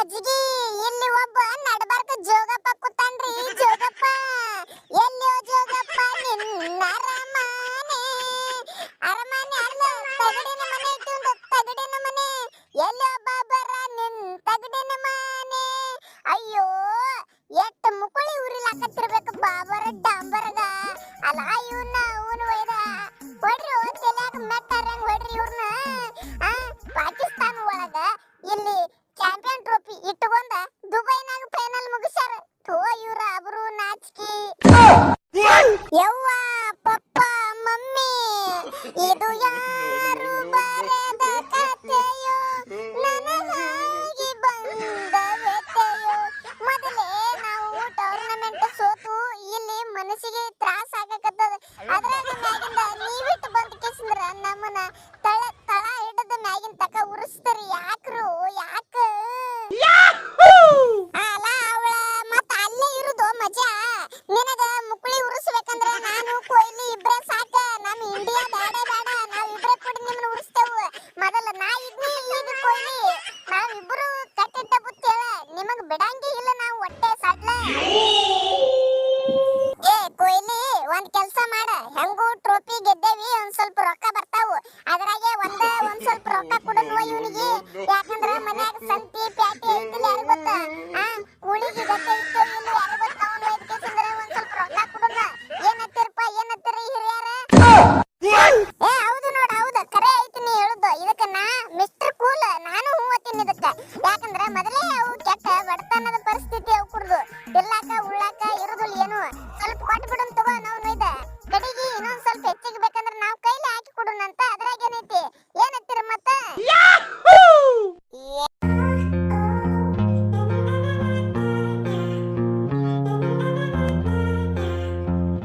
ಮಜ್ಜಿಗೆ ಇಲ್ಲಿ ಒಬ್ಬ ನಡಬಾರ್ಕ ಜೋಗಪ್ಪ ಕೂತಾನ್ರಿ. ಜೋಗಪ್ಪ ಎಲ್ಲೋ ಜೋಗಪ್ಪ ನಿನ್ನ ಅರಮನೆ ಅರಮನೆ ಅಲ್ಲ ತಗಡಿನ ಮನೆ ಇಟ್ಟು ತಗಡಿನ ಮನೆ ಎಲ್ಲೋ ಬಾಬರ ನಿನ್ ತಗಡಿನ ಮನೆ. ಅಯ್ಯೋ ಎಷ್ಟ್ ಮುಕುಳಿ ಉರಿಲಾಕತ್ತಿರ್ಬೇಕು ಬಾಬರ ಡಾಂಬರ್ಗ. ಅಲ್ಲ ಇವನ್ನ ಅವನು ಒಯ್ದ ಹೊಡ್ರಿ ತಲೆಯಾಗ ಮೆಟ್ಟಾರಂಗ್ ಹೊಡ್ರಿ ಇವ್ರನ್ನ. ಪಾಕಿಸ್ತಾನ ಒಳಗ ಇಲ್ಲಿ ಚಾಂಪಿಯನ್ ಟ್ರೋಫಿ ಇಟ್ಟುಕೊಂಡ ದುಬೈನಾಗ ಫೈನಲ್ ಮುಗಿಸ್ಯಾರ. ಥೋ ಇವ್ರ ಅಬ್ರು ನಾಚಿಕೆ. ಯವ್ವ ಪಪ್ಪ ಮಮ್ಮಿ ಇದು ಯಾರು ಬರೆದ ಕಥೆಯೋ ನನಗಾಗಿ ಬಂದ ವ್ಯಥೆಯೋ. ಮೊದಲೇ ನಾವು ಟೂರ್ನಮೆಂಟ್ ಸೋತು ಇಲ್ಲಿ ಮನಸ್ಸಿಗೆ ತ್ರಾಸ ಆಗಕತ್ತದ. ಅದ್ರಾಗ ಮ್ಯಾಗಿಂದ ನೀವಿಟ್ಟು ಬಂದ ಕೇಸಿಂದ್ರ ನಮ್ಮನ್ನ ತಳ ಹಿಡದ ಮ್ಯಾಗಿನ ತಕ ಉರಿಸ್ತರಿ. ಯಾಕ್ರು ಯಾಕ ಅಲ್ಲ ಅವಳ ಮತ್ತ ಅಲ್ಲೇ ಇರುದು ಮಜಾ. ನಿನಗ ಮುಕುಳಿ ಉರಿಸ್ಬೇಕಂದ್ರ ನಾನು ಕೊಹ್ಲಿ ಇಬ್ರೇ ಸಾಕ. ನಮ್ಮ ಇಂಡಿಯಾ ಬೇಡ ಬೇಡ, ನಾವ್ ಇಬ್ರೇ ಕೂಡಿ ನಿಮ್ಮನ್ನ ಉರಿಸ್ತೇವು. ಮೊದಲ ನಾ ಇದ್ನಿ ಈಗ ಕೊಹ್ಲಿ, ನಾವಿಬ್ರು ಕಟ್ಟಿಟ್ಟ ಬುತ್ತೇಳ ನಿಮಗ್ ಬಿಡಂಗಿ ಇಲ್ಲ ನಾವು ಹೊಟ್ಟೆ ಸಡ್ಲ. ಏ ಕೊಹ್ಲಿ ಒಂದ್ ಕೆಲ್ಸ ಮಾಡ, ಹೆಂಗೂ ಟ್ರೋಫಿ ಗೆದ್ದೇವಿ, ಒಂದ್ ಸ್ವಲ್ಪ ರೊಕ್ಕ ಬರ್ತಾವು. ಅದ್ರಾಗೆ ಒಂದ್ ಸ್ವಲ್ಪ ರೊಕ್ಕ ಕೊಡಲ್ವ ಇವನಿಗೆ. ಯಾಕಂದ್ರ ಮನ್ಯಾಗ ಸಂತಿ ಪ್ಯಾಟಿ ಐತಿಲ್ಲ ಯಾರು ಗೊತ್ತ. ಕೂಳಿಗೆ ಗತ್ತೆ ಇತ್ತು ಇಲ್ಲ ಯಾರು ಗೊತ್ತ. ಅವ್ನು ಒಯ್ದಕೇಸಂದ್ರ ಒಂದ್ ಸ್ವಲ್ಪ ರೊಕ್ಕ ಕೊಡಲ್ಲ. ಏನತ್ತಿರಿ ಹಿರಿಯಾರ? ಏ ಹೌದು ನೋಡ, ಹೌದು ಕರೆ ಐತಿ ನೀ ಹೇಳುದು. ಇದಕ್ಕ ನಾ ಮಿಸ್ಟರ್ ಕೂಲ್, ನಾನು ಹೂ ಅತ್ತೀನಿ ಇದಕ್ಕ. ಯಾಕಂದ್ರ ಮೊದಲೇ ಅವು